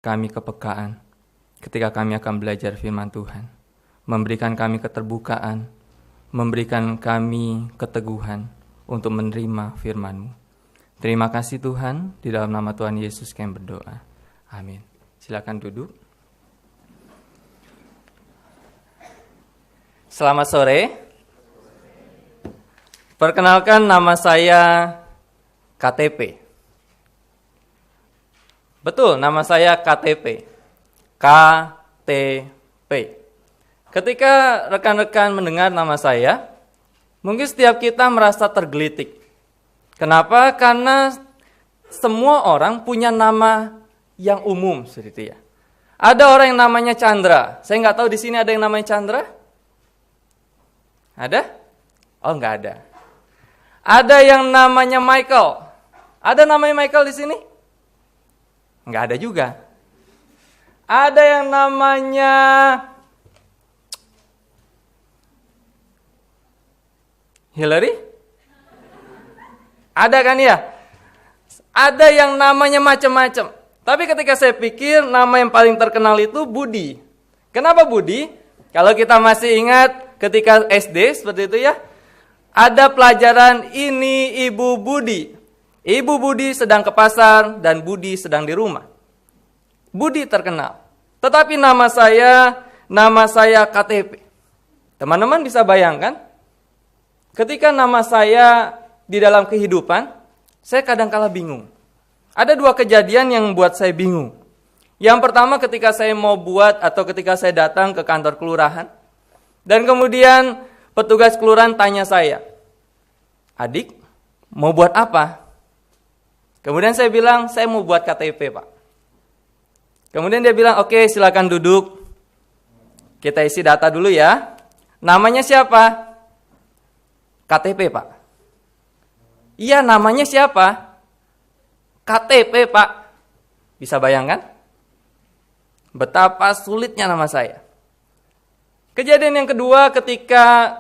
kami kepekaan ketika kami akan belajar firman Tuhan. Memberikan kami keterbukaan, memberikan kami keteguhan untuk menerima firman-Mu. Terima kasih Tuhan, di dalam nama Tuhan Yesus kami berdoa. Amin. Silakan duduk. Selamat sore. Perkenalkan, nama saya KTP. Betul, nama saya KTP. KTP. Ketika rekan-rekan mendengar nama saya, mungkin setiap kita merasa tergelitik. Kenapa? Karena semua orang punya nama yang umum, seperti itu ya. Ada orang yang namanya Chandra. Saya nggak tahu di sini ada yang namanya Chandra? Ada? Oh, nggak ada. Ada yang namanya Michael. Ada namanya Michael di sini? Nggak ada juga. Ada yang namanya Hillary? Ada kan ya? Ada yang namanya macam-macam. Tapi ketika saya pikir nama yang paling terkenal itu Budi. Kenapa Budi? Kalau kita masih ingat ketika SD seperti itu ya. Ada pelajaran ini Ibu Budi. Ibu Budi sedang ke pasar dan Budi sedang di rumah. Budi terkenal. Tetapi nama saya KTP. Teman-teman bisa bayangkan? Ketika nama saya di dalam kehidupan, saya kadang-kala bingung. Ada dua kejadian yang membuat saya bingung. Yang pertama ketika saya mau buat atau ketika saya datang ke kantor kelurahan. Dan kemudian petugas kelurahan tanya saya, "Adik, mau buat apa?" Kemudian saya bilang, "Saya mau buat KTP, Pak." Kemudian dia bilang, "Oke, silakan duduk. Kita isi data dulu ya. Namanya siapa?" "KTP, Pak." "Iya, namanya siapa?" "KTP, Pak." Bisa bayangkan? Betapa sulitnya nama saya. Kejadian yang kedua ketika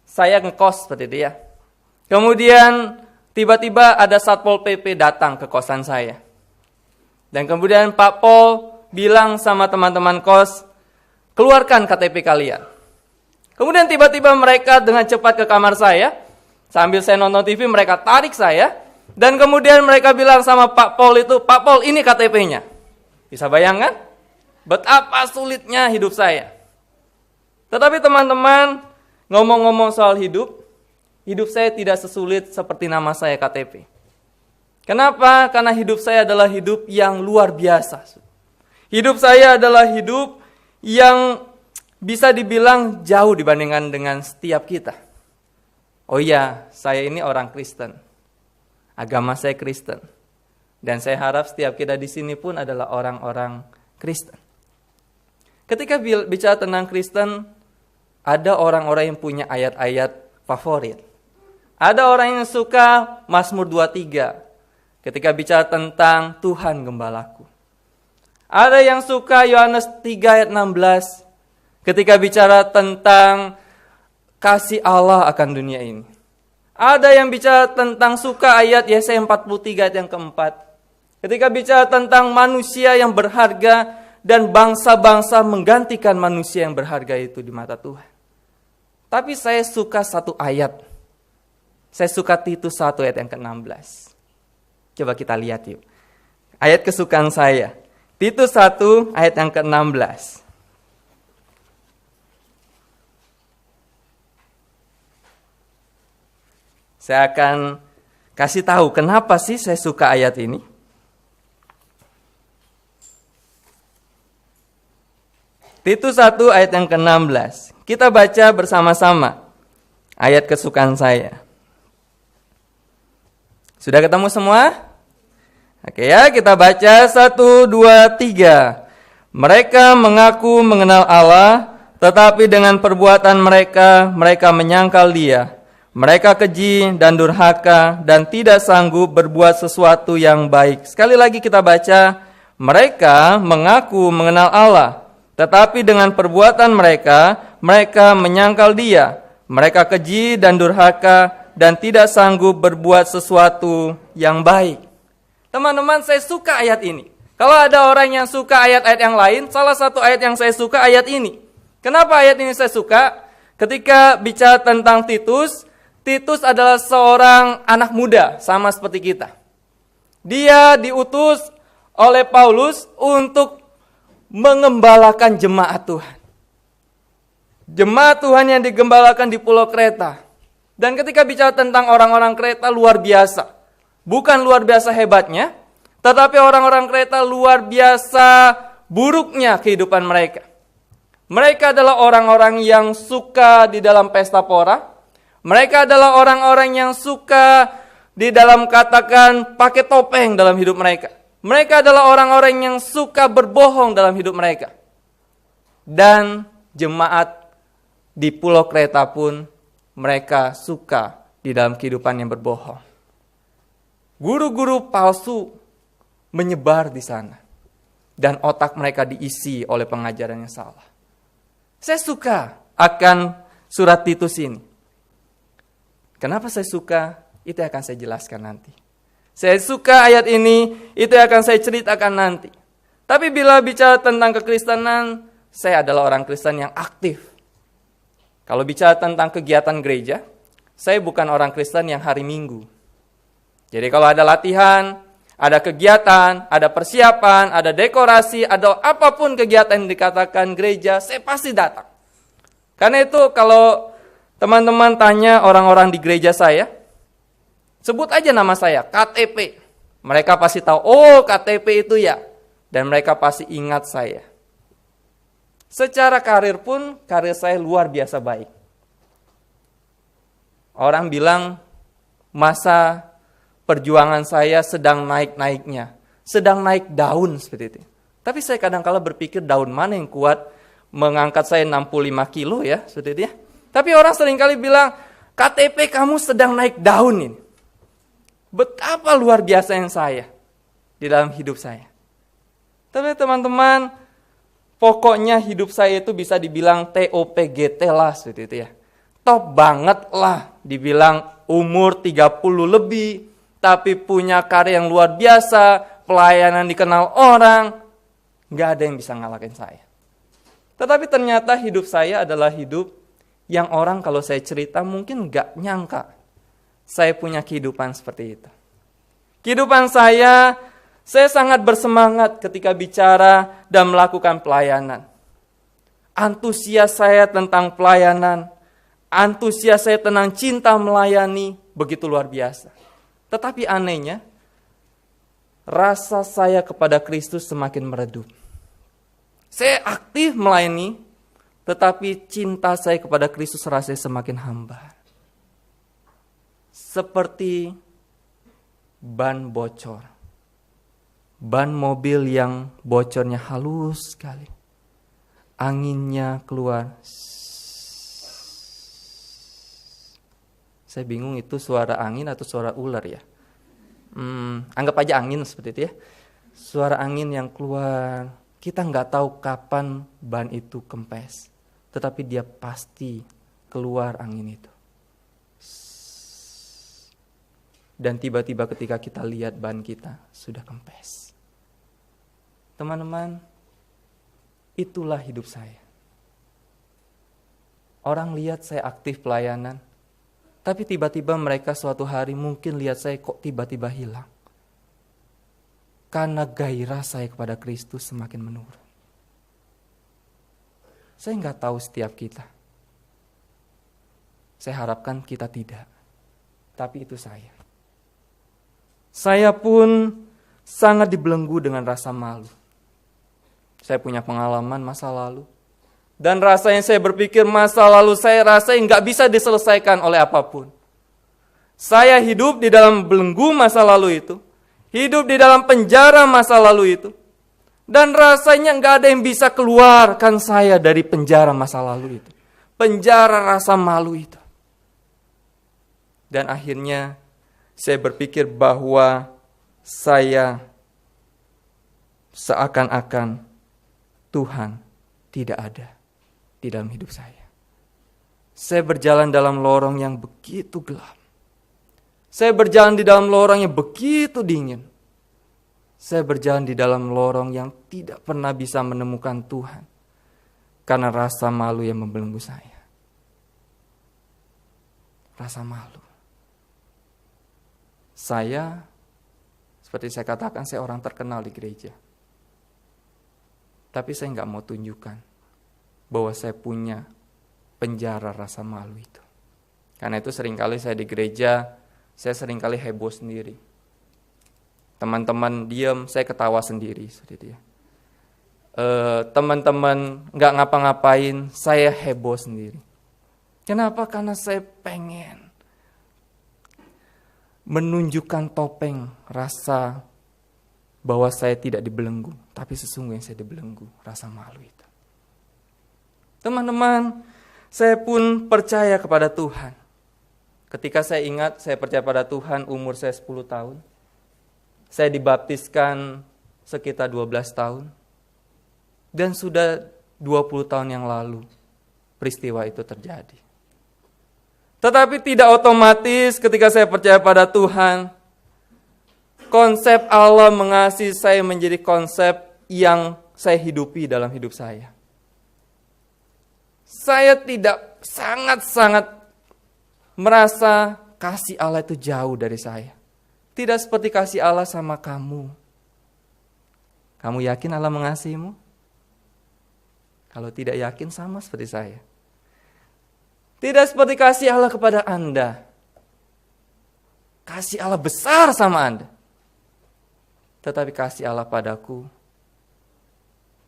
saya ngekos seperti itu ya. Kemudian tiba-tiba ada Satpol PP datang ke kosan saya. Dan kemudian Pak Pol bilang sama teman-teman kos, "Keluarkan KTP kalian." Kemudian tiba-tiba mereka dengan cepat ke kamar saya. Sambil saya nonton TV mereka tarik saya. Dan kemudian mereka bilang sama Pak Pol itu, "Pak Pol, ini KTP-nya." Bisa bayangkan? Betapa sulitnya hidup saya. Tetapi teman-teman, ngomong-ngomong soal hidup saya tidak sesulit seperti nama saya KTP. Kenapa? Karena hidup saya adalah hidup yang luar biasa. Hidup saya adalah hidup yang bisa dibilang jauh dibandingkan dengan setiap kita. Oh iya, saya ini orang Kristen. Agama saya Kristen. Dan saya harap setiap kita di sini pun adalah orang-orang Kristen. Ketika bicara tentang Kristen, ada orang-orang yang punya ayat-ayat favorit. Ada orang yang suka Mazmur 23 ketika bicara tentang Tuhan Gembalaku. Ada yang suka Yohanes 3 ayat 16 ketika bicara tentang kasih Allah akan dunia ini. Ada yang bicara tentang suka ayat Yesaya 43 ayat yang keempat. Ketika bicara tentang manusia yang berharga dan bangsa-bangsa menggantikan manusia yang berharga itu di mata Tuhan. Tapi saya suka satu ayat. Saya suka Titus 1 ayat yang ke-16. Coba kita lihat yuk. Ayat kesukaan saya. Titus 1 ayat yang ke-16. Saya akan kasih tahu kenapa sih saya suka ayat ini. Titus 1 ayat yang ke-16. Kita baca bersama-sama ayat kesukaan saya. Sudah ketemu semua? Oke ya, kita baca 1, 2, 3. Mereka mengaku mengenal Allah, tetapi dengan perbuatan mereka menyangkal Dia. Mereka keji dan durhaka dan tidak sanggup berbuat sesuatu yang baik. Sekali lagi kita baca, mereka mengaku mengenal Allah, tetapi dengan perbuatan mereka menyangkal Dia. Mereka keji dan durhaka dan tidak sanggup berbuat sesuatu yang baik. Teman-teman, saya suka ayat ini. Kalau ada orang yang suka ayat-ayat yang lain, salah satu ayat yang saya suka ayat ini. Kenapa ayat ini saya suka? Ketika bicara tentang Titus, Titus adalah seorang anak muda, sama seperti kita. Dia diutus oleh Paulus untuk mengembalakan jemaat Tuhan. Jemaat Tuhan yang digembalakan di Pulau Kreta. Dan ketika bicara tentang orang-orang Kreta luar biasa. Bukan luar biasa hebatnya, tetapi orang-orang Kreta luar biasa buruknya kehidupan mereka. Mereka adalah orang-orang yang suka di dalam pesta pora. Mereka adalah orang-orang yang suka di dalam katakan pakai topeng dalam hidup mereka. Mereka adalah orang-orang yang suka berbohong dalam hidup mereka. Dan jemaat di Pulau Kreta pun mereka suka di dalam kehidupan yang berbohong. Guru-guru palsu menyebar di sana. Dan otak mereka diisi oleh pengajaran yang salah. Saya suka akan surat Titus ini. Kenapa saya suka? Itu akan saya jelaskan nanti. Saya suka ayat ini, itu akan saya ceritakan nanti. Tapi bila bicara tentang kekristenan, saya adalah orang Kristen yang aktif. Kalau bicara tentang kegiatan gereja, saya bukan orang Kristen yang hari Minggu. Jadi kalau ada latihan, ada kegiatan, ada persiapan, ada dekorasi, ada apapun kegiatan yang dikatakan gereja, saya pasti datang. Karena itu kalau teman-teman tanya orang-orang di gereja saya, sebut aja nama saya, KTP. Mereka pasti tahu, oh KTP itu ya. Dan mereka pasti ingat saya. Secara karir pun, karir saya luar biasa baik. Orang bilang, masa perjuangan saya sedang naik-naiknya. Sedang naik daun seperti itu. Tapi saya kadang-kala berpikir daun mana yang kuat mengangkat saya 65 kilo ya. Seperti itu ya. Tapi orang seringkali bilang, KTP kamu sedang naik daun ini. Betapa luar biasanya saya di dalam hidup saya. Tapi teman-teman, pokoknya hidup saya itu bisa dibilang TOPGT lah seperti itu ya. Top banget lah dibilang umur 30 lebih. Tapi punya karya yang luar biasa, pelayanan dikenal orang, nggak ada yang bisa ngalahin saya. Tetapi ternyata hidup saya adalah hidup yang orang kalau saya cerita mungkin nggak nyangka saya punya kehidupan seperti itu. Kehidupan saya sangat bersemangat ketika bicara dan melakukan pelayanan. Antusias saya tentang pelayanan, antusias saya tentang cinta melayani begitu luar biasa. Tetapi anehnya, rasa saya kepada Kristus semakin meredup. Saya aktif melayani, tetapi cinta saya kepada Kristus rasanya semakin hambar. Seperti ban bocor. Ban mobil yang bocornya halus sekali. Anginnya keluar. Saya bingung itu suara angin atau suara ular ya. Anggap aja angin seperti itu ya. Suara angin yang keluar. Kita nggak tahu kapan ban itu kempes. Tetapi dia pasti keluar angin itu. Dan tiba-tiba ketika kita lihat ban kita sudah kempes. Teman-teman, itulah hidup saya. Orang lihat saya aktif pelayanan. Tapi tiba-tiba mereka suatu hari mungkin lihat saya kok tiba-tiba hilang. Karena gairah saya kepada Kristus semakin menurun. Saya nggak tahu setiap kita. Saya harapkan kita tidak. Tapi itu saya. Saya pun sangat dibelenggu dengan rasa malu. Saya punya pengalaman masa lalu. Dan rasanya saya berpikir masa lalu saya rasanya nggak bisa diselesaikan oleh apapun. Saya hidup di dalam belenggu masa lalu itu. Hidup di dalam penjara masa lalu itu. Dan rasanya nggak ada yang bisa keluarkan saya dari penjara masa lalu itu. Penjara rasa malu itu. Dan akhirnya saya berpikir bahwa saya seakan-akan Tuhan tidak ada di dalam hidup saya. Saya berjalan dalam lorong yang begitu gelap. Saya berjalan di dalam lorong yang begitu dingin. Saya berjalan di dalam lorong yang tidak pernah bisa menemukan Tuhan. Karena rasa malu yang membelenggu saya. Rasa malu. Saya, seperti saya katakan, saya orang terkenal di gereja. Tapi saya nggak mau tunjukkan bahwa saya punya penjara rasa malu itu. Karena itu seringkali saya di gereja, saya seringkali heboh sendiri. Teman-teman diam, saya ketawa sendiri. Teman-teman nggak ngapa-ngapain, saya heboh sendiri. Kenapa? Karena saya pengen menunjukkan topeng rasa bahwa saya tidak dibelenggu, tapi sesungguhnya saya dibelenggu, rasa malu itu. Teman-teman, saya pun percaya kepada Tuhan. Ketika saya ingat saya percaya pada Tuhan, umur saya 10 tahun. Saya dibaptiskan sekitar 12 tahun. Dan sudah 20 tahun yang lalu peristiwa itu terjadi. Tetapi tidak otomatis ketika saya percaya pada Tuhan, konsep Allah mengasihi saya menjadi konsep yang saya hidupi dalam hidup saya. Saya tidak sangat-sangat merasa kasih Allah itu jauh dari saya. Tidak seperti kasih Allah sama kamu. Kamu yakin Allah mengasihimu? Kalau tidak yakin, sama seperti saya. Tidak seperti kasih Allah kepada Anda. Kasih Allah besar sama Anda. Tetapi kasih Allah padaku,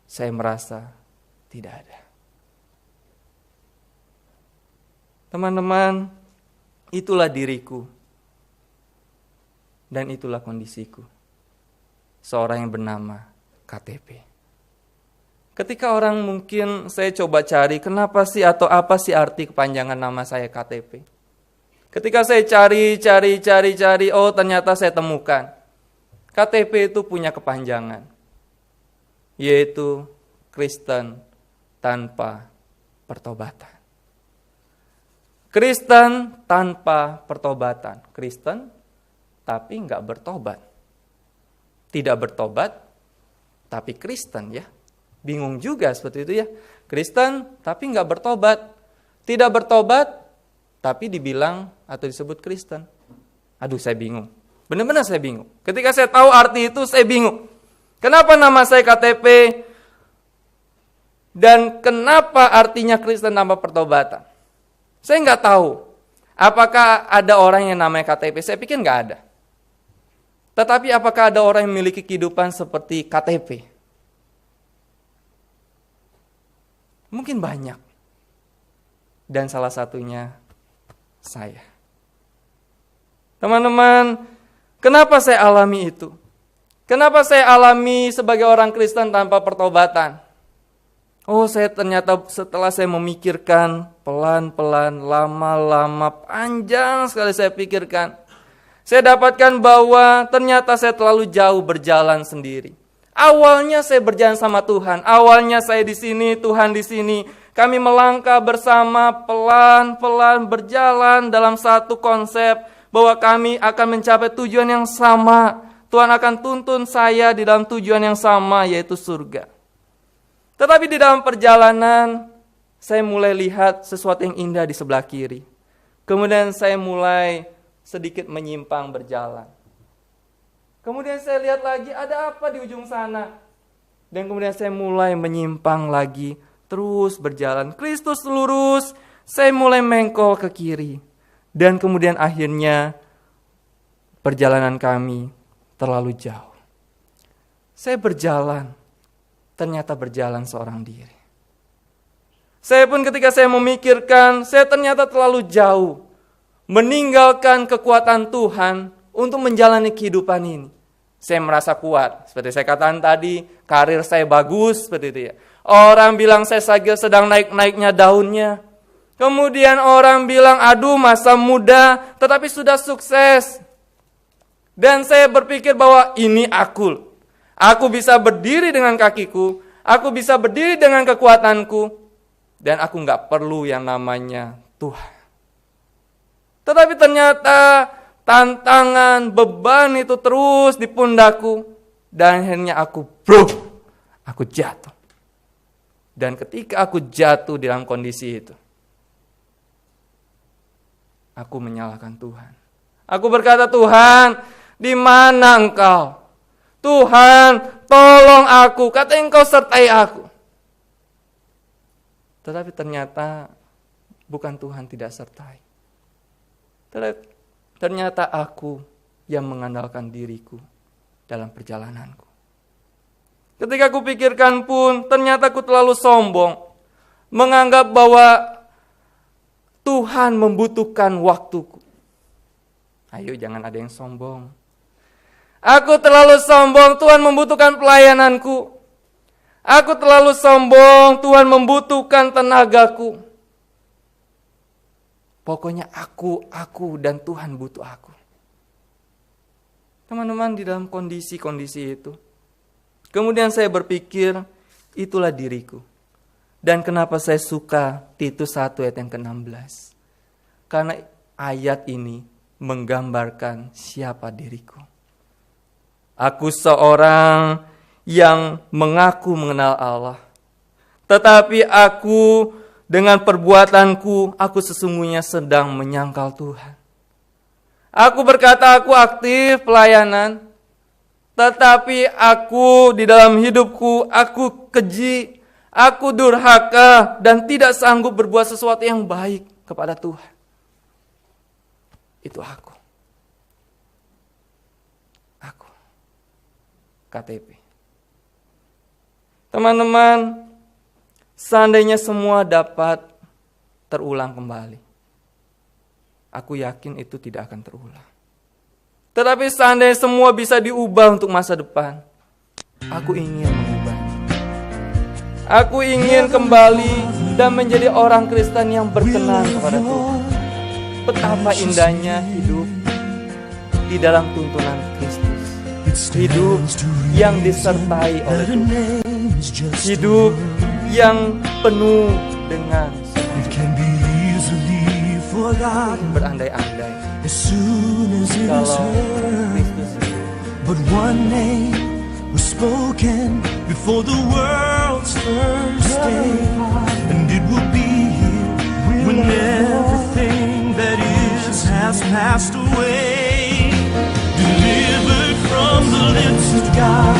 saya merasa tidak ada. Teman-teman, itulah diriku. Dan itulah kondisiku. Seorang yang bernama KTP. Ketika orang mungkin saya coba cari kenapa sih atau apa sih arti kepanjangan nama saya KTP. Ketika saya cari, oh ternyata saya temukan. KTP itu punya kepanjangan. Yaitu Kristen tanpa pertobatan. Kristen tanpa pertobatan. Kristen tapi nggak bertobat. Tidak bertobat, tapi Kristen ya. Bingung juga seperti itu ya. Kristen tapi nggak bertobat. Tidak bertobat, tapi dibilang atau disebut Kristen. Aduh, saya bingung. Benar-benar saya bingung. Ketika saya tahu arti itu, saya bingung. Kenapa nama saya KTP? Dan kenapa artinya Kristen tanpa pertobatan? Saya nggak tahu. Apakah ada orang yang namanya KTP? Saya pikir nggak ada. Tetapi apakah ada orang yang memiliki kehidupan seperti KTP? Mungkin banyak. Dan salah satunya saya. Teman-teman, kenapa saya alami itu? Kenapa saya alami sebagai orang Kristen tanpa pertobatan? Oh, saya ternyata setelah saya memikirkan pelan-pelan, lama-lama, panjang sekali saya pikirkan. Saya dapatkan bahwa ternyata saya terlalu jauh berjalan sendiri. Awalnya saya berjalan sama Tuhan. Awalnya saya di sini, Tuhan di sini. Kami melangkah bersama pelan-pelan berjalan dalam satu konsep bahwa kami akan mencapai tujuan yang sama. Tuhan akan tuntun saya di dalam tujuan yang sama, yaitu surga. Tetapi di dalam perjalanan, saya mulai lihat sesuatu yang indah di sebelah kiri. Kemudian saya mulai sedikit menyimpang berjalan. Kemudian saya lihat lagi ada apa di ujung sana. Dan kemudian saya mulai menyimpang lagi, terus berjalan. Kristus lurus, saya mulai mengkol ke kiri. Dan kemudian akhirnya perjalanan kami terlalu jauh. Saya berjalan, ternyata berjalan seorang diri. Saya pun ketika saya memikirkan, saya ternyata terlalu jauh. Meninggalkan kekuatan Tuhan untuk menjalani kehidupan ini. Saya merasa kuat. Seperti saya katakan tadi, karir saya bagus. Seperti itu ya. Orang bilang saya sedang naik-naiknya daunnya. Kemudian orang bilang, aduh masa muda, tetapi sudah sukses. Dan saya berpikir bahwa ini aku. Aku bisa berdiri dengan kakiku. Aku bisa berdiri dengan kekuatanku. Dan aku gak perlu yang namanya Tuhan. Tetapi ternyata tantangan, beban itu terus di pundakku. Dan akhirnya aku jatuh. Dan ketika aku jatuh dalam kondisi itu, aku menyalahkan Tuhan. Aku berkata, Tuhan, di mana Engkau? Tuhan, tolong aku. Kata Engkau sertai aku. Tetapi ternyata bukan Tuhan tidak sertai. Ternyata aku yang mengandalkan diriku dalam perjalananku. Ketika aku pikirkan pun, ternyata aku terlalu sombong. Menganggap bahwa Tuhan membutuhkan waktuku. Ayo jangan ada yang sombong. Aku terlalu sombong, Tuhan membutuhkan pelayananku. Aku terlalu sombong, Tuhan membutuhkan tenagaku. Pokoknya aku dan Tuhan butuh aku. Teman-teman, di dalam kondisi-kondisi itu, kemudian saya berpikir, itulah diriku. Dan kenapa saya suka Titus 1 ayat yang ke-16? Karena ayat ini menggambarkan siapa diriku. Aku seorang yang mengaku mengenal Allah. Tetapi aku dengan perbuatanku, aku sesungguhnya sedang menyangkal Tuhan. Aku berkata aku aktif pelayanan, tetapi aku di dalam hidupku, aku keji, aku durhaka, dan tidak sanggup berbuat sesuatu yang baik kepada Tuhan. Itu aku. KTP. Teman-teman, seandainya semua dapat terulang kembali, aku yakin itu tidak akan terulang. Tetapi seandainya semua bisa diubah untuk masa depan, aku ingin mengubah. Aku ingin kembali dan menjadi orang Kristen yang berkenan kepada Tuhan. Betapa indahnya hidup di dalam tuntunan Kristus. Hidup yang disertai oleh Tuhan. Hidup yang penuh dengan berandai-andai kalau Kristus hidup. But one name was spoken before the world's first day, and it will be here when everything that is has passed away. Delivered from the lips of God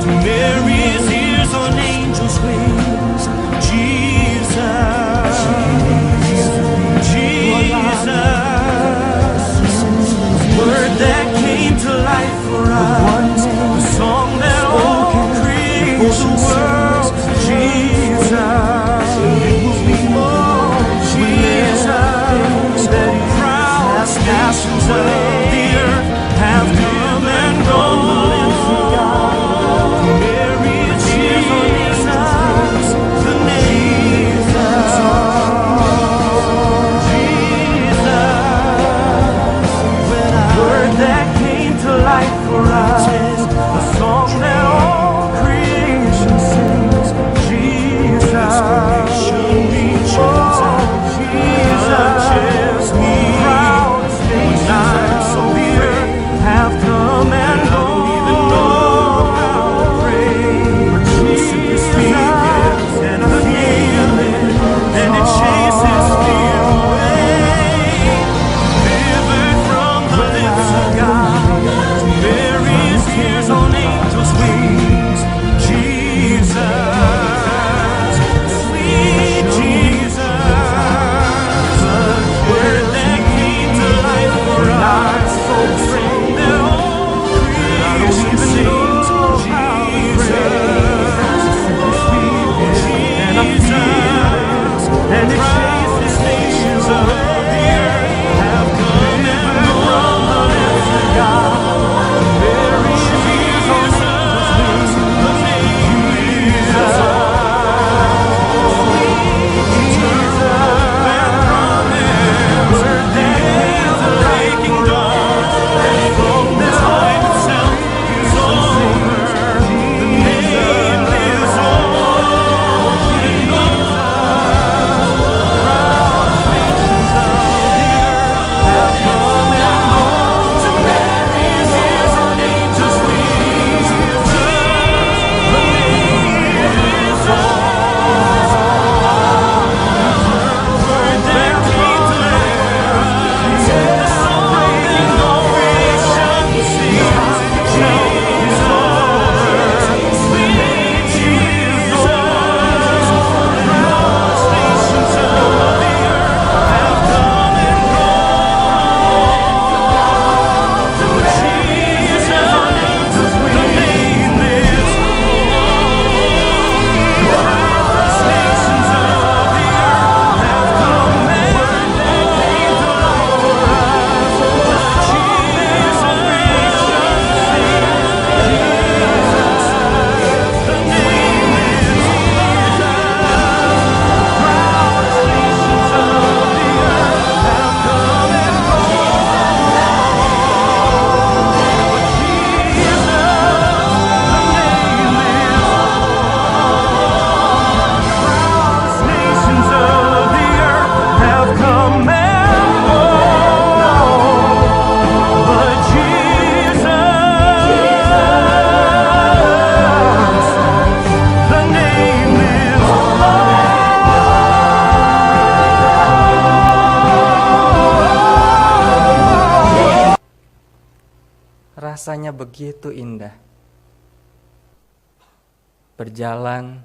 to Mary's ears on angels' wings. Jesus, word that came to life for us, the song that all creates the world. Jesus, Jesus, that crowds nations of the earth have come and gone. Mary's Jesus, the name that came to life for us, a song that all creation sings. rasanya begitu indah. Berjalan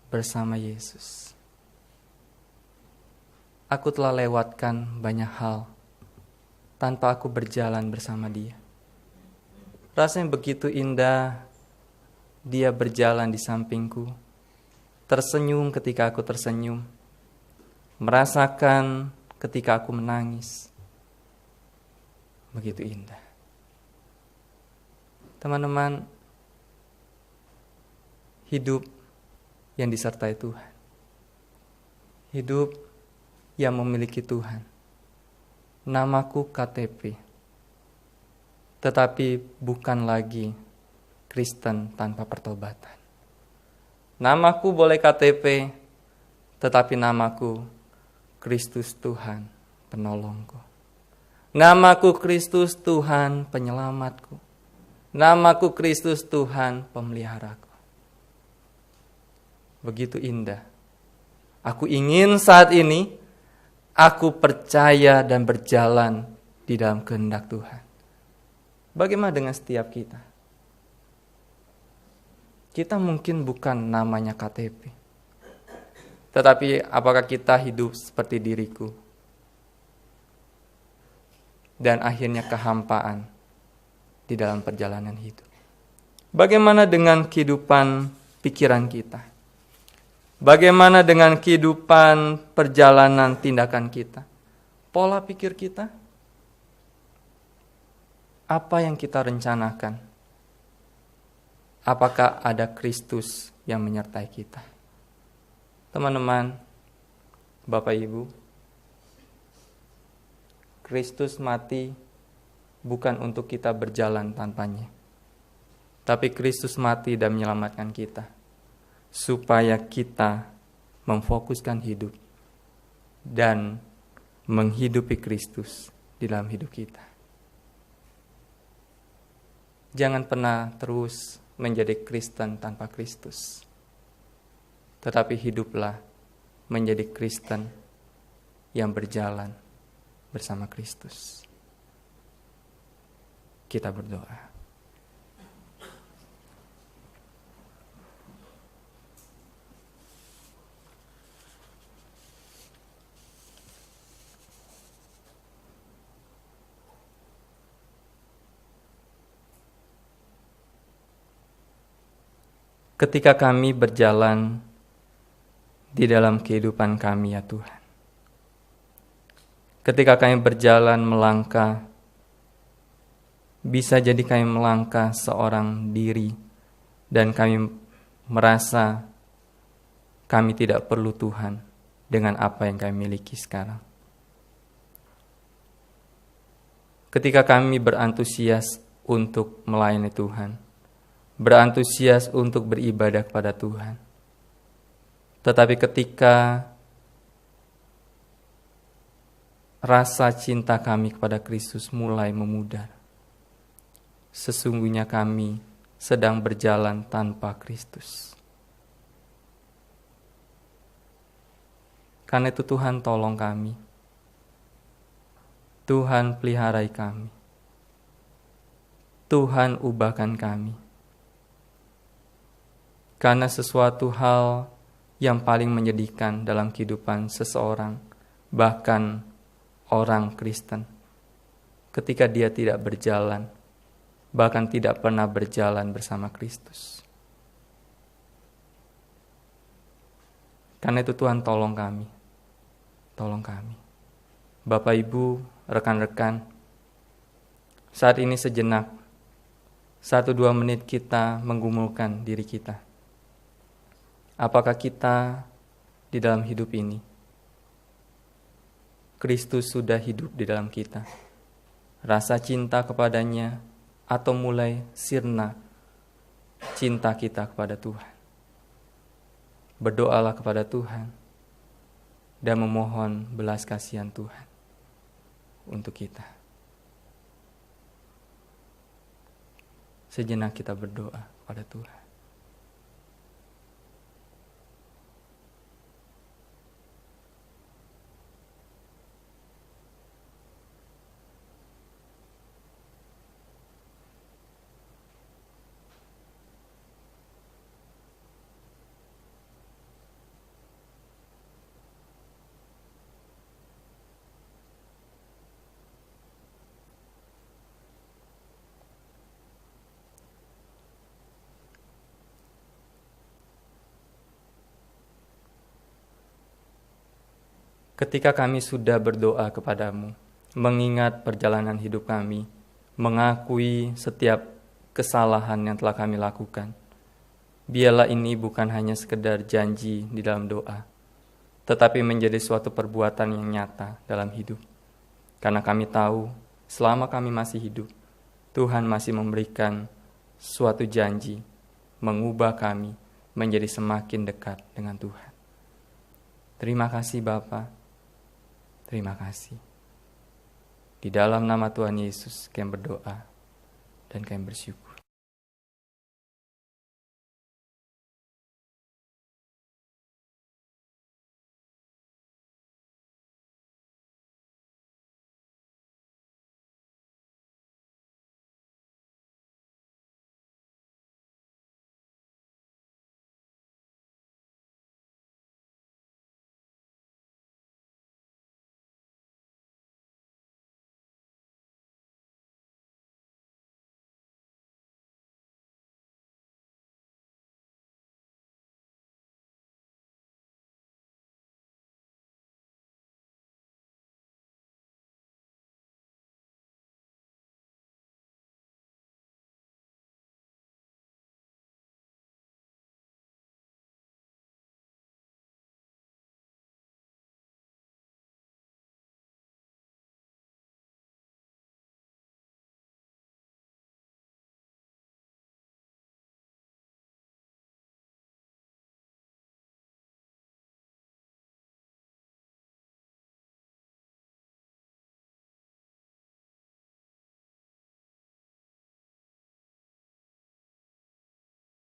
bersama Yesus. Aku telah lewatkan banyak hal tanpa aku berjalan bersama Dia. Rasanya begitu indah. Dia berjalan di sampingku, tersenyum ketika aku tersenyum, merasakan ketika aku menangis. Begitu indah. Teman-teman, hidup yang disertai Tuhan, hidup yang memiliki Tuhan. Namaku KTP, tetapi bukan lagi Kristen tanpa pertobatan. Namaku boleh KTP, tetapi namaku Kristus Tuhan penolongku. Namaku Kristus Tuhan penyelamatku. Namaku Kristus Tuhan pemeliharaku. Begitu indah. Aku ingin saat ini, aku percaya dan berjalan di dalam kehendak Tuhan. Bagaimana dengan setiap kita? Kita mungkin bukan namanya KTP. Tetapi apakah kita hidup seperti diriku? Dan akhirnya kehampaan di dalam perjalanan hidup. Bagaimana dengan kehidupan pikiran kita? Bagaimana dengan kehidupan perjalanan tindakan kita? Pola pikir kita? Apa yang kita rencanakan? Apakah ada Kristus yang menyertai kita? Teman-teman, Bapak Ibu, Kristus mati bukan untuk kita berjalan tanpanya. Tapi Kristus mati dan menyelamatkan kita, supaya kita memfokuskan hidup dan menghidupi Kristus di dalam hidup kita. Jangan pernah terus menjadi Kristen tanpa Kristus. Tetapi hiduplah menjadi Kristen yang berjalan bersama Kristus. Kita berdoa. Ketika kami berjalan di dalam kehidupan kami, ya Tuhan. Ketika kami berjalan melangkah, bisa jadi kami melangkah seorang diri dan kami merasa kami tidak perlu Tuhan dengan apa yang kami miliki sekarang. Ketika kami berantusias untuk melayani Tuhan, berantusias untuk beribadah kepada Tuhan. Tetapi ketika rasa cinta kami kepada Kristus mulai memudar, sesungguhnya kami sedang berjalan tanpa Kristus. Karena itu Tuhan tolong kami. Tuhan peliharai kami. Tuhan ubahkan kami. Karena sesuatu hal yang paling menyedihkan dalam kehidupan seseorang, bahkan orang Kristen, ketika dia tidak berjalan, bahkan tidak pernah berjalan bersama Kristus. Karena itu Tuhan tolong kami. Tolong kami. Bapak Ibu, rekan-rekan, saat ini sejenak, 1-2 menit kita menggumulkan diri kita. Apakah kita di dalam hidup ini, Kristus sudah hidup di dalam kita? Rasa cinta kepadanya atau mulai sirna cinta kita kepada Tuhan? Berdoalah kepada Tuhan dan memohon belas kasihan Tuhan untuk kita. Sejenak kita berdoa kepada Tuhan. ketika kami sudah berdoa kepadamu, mengingat perjalanan hidup kami, mengakui setiap kesalahan yang telah kami lakukan, biarlah ini bukan hanya sekedar janji di dalam doa, tetapi menjadi suatu perbuatan yang nyata dalam hidup. Karena kami tahu, selama kami masih hidup, Tuhan masih memberikan suatu janji, mengubah kami menjadi semakin dekat dengan Tuhan. Terima kasih Bapa, terima kasih. Di dalam nama Tuhan Yesus kami berdoa dan kami bersyukur.